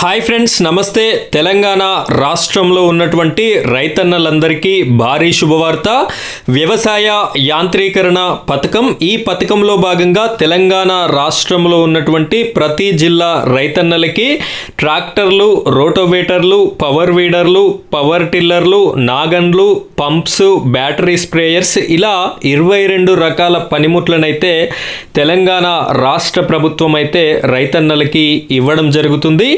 Hi friends, నమస్తే. తెలంగాణ రాష్ట్రంలో ఉన్నటువంటి రైతన్నలందరికీ భారీ శుభవార్త. వ్యవసాయ యాంత్రీకరణ పథకం. ఈ పథకంలో భాగంగా తెలంగాణ రాష్ట్రంలో ఉన్నటువంటి ప్రతి జిల్లా రైతన్నలకి ట్రాక్టర్లు, రోటోవేటర్లు, పవర్ వీడర్లు, పవర్ టిల్లర్లు, నాగన్లు, పంప్స్, బ్యాటరీ స్ప్రేయర్స్ ఇలా 22 రకాల పనిముట్లనైతే తెలంగాణ రాష్ట్ర ప్రభుత్వం అయితే రైతన్నలకి ఇవ్వడం జరుగుతుంది.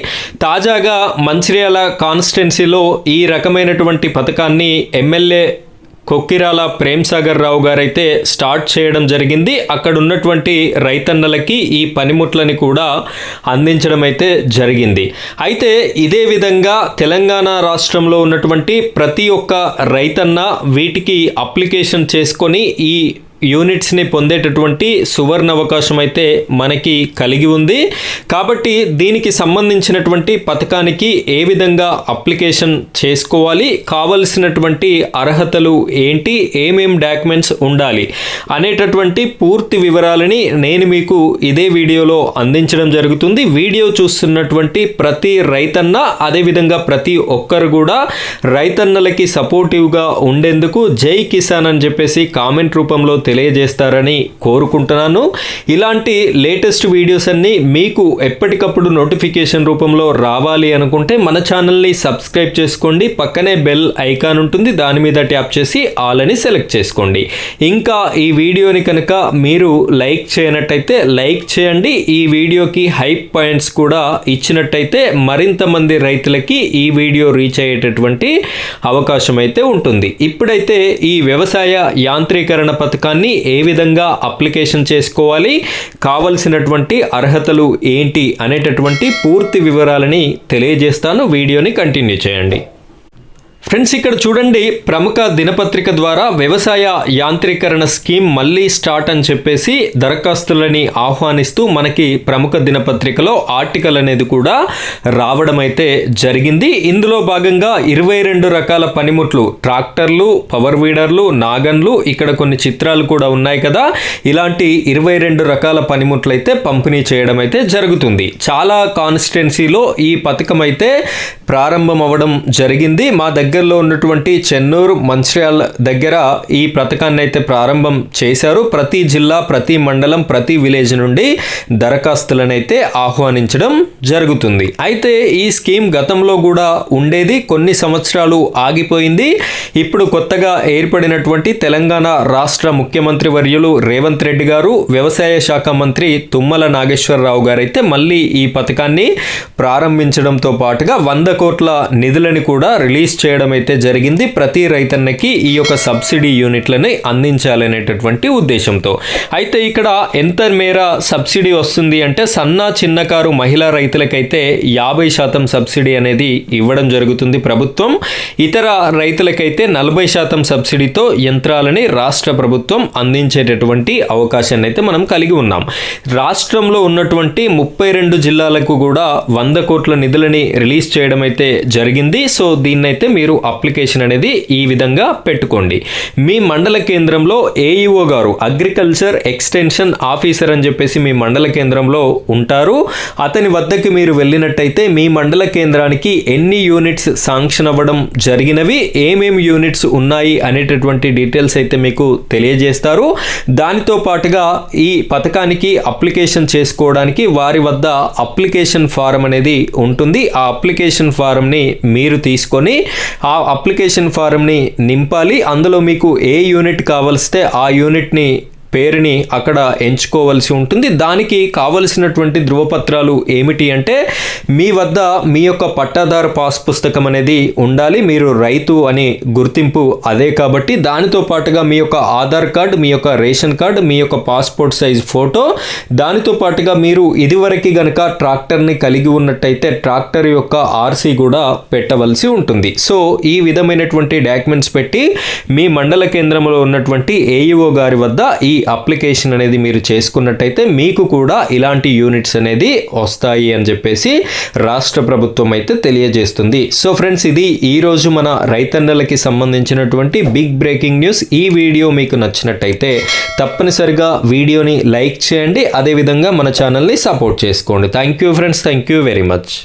తాజాగా మంచిర్యాల కాన్స్టిట్యున్సీలో ఈ రకమైనటువంటి పథకాన్ని ఎమ్మెల్యే కొక్కిరాల ప్రేమ్సాగర్ రావు గారైతే స్టార్ట్ చేయడం జరిగింది. అక్కడ ఉన్నటువంటి రైతన్నలకి ఈ పనిముట్లని కూడా అందించడం అయితే జరిగింది. అయితే ఇదే విధంగా తెలంగాణ రాష్ట్రంలో ఉన్నటువంటి ప్రతి ఒక్క రైతన్న వీటికి అప్లికేషన్ చేసుకొని ఈ యూనిట్స్ని పొందేటటువంటి సువర్ణ అవకాశం అయితే మనకి కలిగి ఉంది. కాబట్టి దీనికి సంబంధించినటువంటి పథకానికి ఏ విధంగా అప్లికేషన్ చేసుకోవాలి, కావలసినటువంటి అర్హతలు ఏంటి, ఏమేం డాక్యుమెంట్స్ ఉండాలి అనేటటువంటి పూర్తి వివరాలని నేను మీకు ఇదే వీడియోలో అందించడం జరుగుతుంది. వీడియో చూస్తున్నటువంటి ప్రతి రైతన్న, అదేవిధంగా ప్రతి ఒక్కరు కూడా రైతన్నలకి సపోర్టివ్గా ఉండేందుకు జై కిసాన్ అని చెప్పేసి కామెంట్ రూపంలో తెలియజేస్తారని కోరుకుంటున్నాను. ఇలాంటి లేటెస్ట్ వీడియోస్ అన్ని మీకు ఎప్పటికప్పుడు నోటిఫికేషన్ రూపంలో రావాలి అనుకుంటే మన ఛానల్ని సబ్స్క్రైబ్ చేసుకోండి. పక్కనే బెల్ ఐకాన్ ఉంటుంది, దాని మీద ట్యాప్ చేసి ఆల్ అని సెలెక్ట్ చేసుకోండి. ఇంకా ఈ వీడియోని కనుక మీరు లైక్ చేయనట్టయితే లైక్ చేయండి. ఈ వీడియోకి హైప్ పాయింట్స్ కూడా ఇచ్చినట్టయితే మరింత మంది రైతులకి ఈ వీడియో రీచ్ అయ్యేటటువంటి అవకాశం అయితే ఉంటుంది. ఇప్పుడైతే ఈ వ్యవసాయ యాంత్రీకరణ పథకాన్ని ఏ విధంగా అప్లికేషన్ చేసుకోవాలి, కావలసినటువంటి అర్హతలు ఏంటి అనేటటువంటి పూర్తి వివరాలని తెలియజేస్తాను. వీడియోని కంటిన్యూ చేయండి. ఫ్రెండ్స్, ఇక్కడ చూడండి, ప్రముఖ దినపత్రిక ద్వారా వ్యవసాయ యాంత్రీకరణ స్కీమ్ మళ్ళీ స్టార్ట్ అని చెప్పేసి దరఖాస్తులని ఆహ్వానిస్తూ మనకి ప్రముఖ దినపత్రికలో ఆర్టికల్ అనేది కూడా రావడం అయితే జరిగింది. ఇందులో భాగంగా 22 రకాల పనిముట్లు, ట్రాక్టర్లు, పవర్ వీడర్లు, నాగన్లు, ఇక్కడ కొన్ని చిత్రాలు కూడా ఉన్నాయి కదా, ఇలాంటి 22 రకాల పనిముట్లు అయితే పంపిణీ చేయడం అయితే జరుగుతుంది. చాలా కాన్స్టిట్యున్సీలో ఈ పథకం అయితే ప్రారంభం అవ్వడం జరిగింది. మా దగ్గరలో ఉన్నటువంటి చెన్నూరు, మంచిర్యాల దగ్గర ఈ పథకాన్ని అయితే ప్రారంభం చేశారు. ప్రతి జిల్లా, ప్రతి మండలం, ప్రతి విలేజ్ నుండి దరఖాస్తులను అయితే ఆహ్వానించడం జరుగుతుంది. అయితే ఈ స్కీమ్ గతంలో కూడా ఉండేది, కొన్ని సంవత్సరాలు ఆగిపోయింది. ఇప్పుడు కొత్తగా ఏర్పడినటువంటి తెలంగాణ రాష్ట్ర ముఖ్యమంత్రి వర్యులు రేవంత్ రెడ్డి గారు, వ్యవసాయ శాఖ మంత్రి తుమ్మల నాగేశ్వరరావు గారు అయితే మళ్ళీ ఈ పథకాన్ని ప్రారంభించడంతో పాటుగా 100 కోట్ల నిధులని కూడా రిలీజ్ చేయడం అయితే జరిగింది. ప్రతి రైతన్నకి ఈ యొక్క సబ్సిడీ యూనిట్లని అందించాలనేటటువంటి ఉద్దేశంతో. అయితే ఇక్కడ ఎంత మేర సబ్సిడీ వస్తుంది అంటే సన్న చిన్నకారు మహిళా రైతులకైతే 50% సబ్సిడీ అనేది ఇవ్వడం జరుగుతుంది ప్రభుత్వం. ఇతర రైతులకైతే 40% సబ్సిడీతో యంత్రాలని రాష్ట్ర ప్రభుత్వం అందించేటటువంటి అవకాశాన్ని అయితే మనం కలిగి ఉన్నాం. రాష్ట్రంలో ఉన్నటువంటి 32 జిల్లాలకు కూడా 100 కోట్ల నిధులని రిలీజ్ చేయడం అయితే జరిగింది. సో దీన్నైతే మీరు అప్లికేషన్ అనేది ఈ విధంగా పెట్టుకోండి. మీ మండల కేంద్రంలో ఏఈఓ గారు, అగ్రికల్చర్ ఎక్స్టెన్షన్ ఆఫీసర్ అని చెప్పేసి మీ మండల కేంద్రంలో ఉంటారు. అతని వద్దకు మీరు వెళ్ళినట్టయితే మీ మండల కేంద్రానికి ఎన్ని యూనిట్స్ శాంక్షన్ అవ్వడం జరిగినవి, ఏమేమి యూనిట్స్ ఉన్నాయి అనేటటువంటి డీటెయిల్స్ అయితే మీకు తెలియజేస్తారు. దానితో పాటుగా ఈ పథకానికి అప్లికేషన్ చేసుకోవడానికి వారి వద్ద అప్లికేషన్ ఫారం అనేది ఉంటుంది. ఆ అప్లికేషన్ ఫారంని మీరు తీసుకొని ఆ అప్లికేషన్ ఫారంని నింపాలి. అందులో మీకు ఏ యూనిట్ కావలిస్తే ఆ యూనిట్ని పేరుని అక్కడ ఎంచుకోవాల్సి ఉంటుంది. దానికి కావలసినటువంటి ధృవపత్రాలు ఏమిటి అంటే మీ వద్ద మీ యొక్క పట్టాదారు పాస్ పుస్తకం అనేది ఉండాలి. మీరు రైతు అని గుర్తింపు అదే కాబట్టి దానితో పాటుగా మీ యొక్క ఆధార్ కార్డు, మీ యొక్క రేషన్ కార్డు, మీ యొక్క పాస్పోర్ట్ సైజ్ ఫోటో, దానితో పాటుగా మీరు ఇదివరకు గనక ట్రాక్టర్ని కలిగి ఉన్నట్టయితే ట్రాక్టర్ యొక్క ఆర్సీ కూడా పెట్టవలసి ఉంటుంది. సో ఈ విధమైనటువంటి డాక్యుమెంట్స్ పెట్టి మీ మండల కేంద్రంలో ఉన్నటువంటి ఏఈఓ గారి వద్ద ఈ అప్లికేషన్ అనేది మీరు చేసుకున్నట్టయితే మీకు కూడా ఇలాంటి యూనిట్స్ అనేది వస్తాయి అని చెప్పేసి రాష్ట్ర ప్రభుత్వం అయితే తెలియజేస్తుంది. సో ఫ్రెండ్స్, ఇది ఈరోజు మన రైతన్నలకి సంబంధించినటువంటి బిగ్ బ్రేకింగ్ న్యూస్. ఈ వీడియో మీకు నచ్చినట్టయితే తప్పనిసరిగా వీడియోని లైక్ చేయండి, అదేవిధంగా మన ఛానల్ని సపోర్ట్ చేసుకోండి. Thank you friends, thank you very much.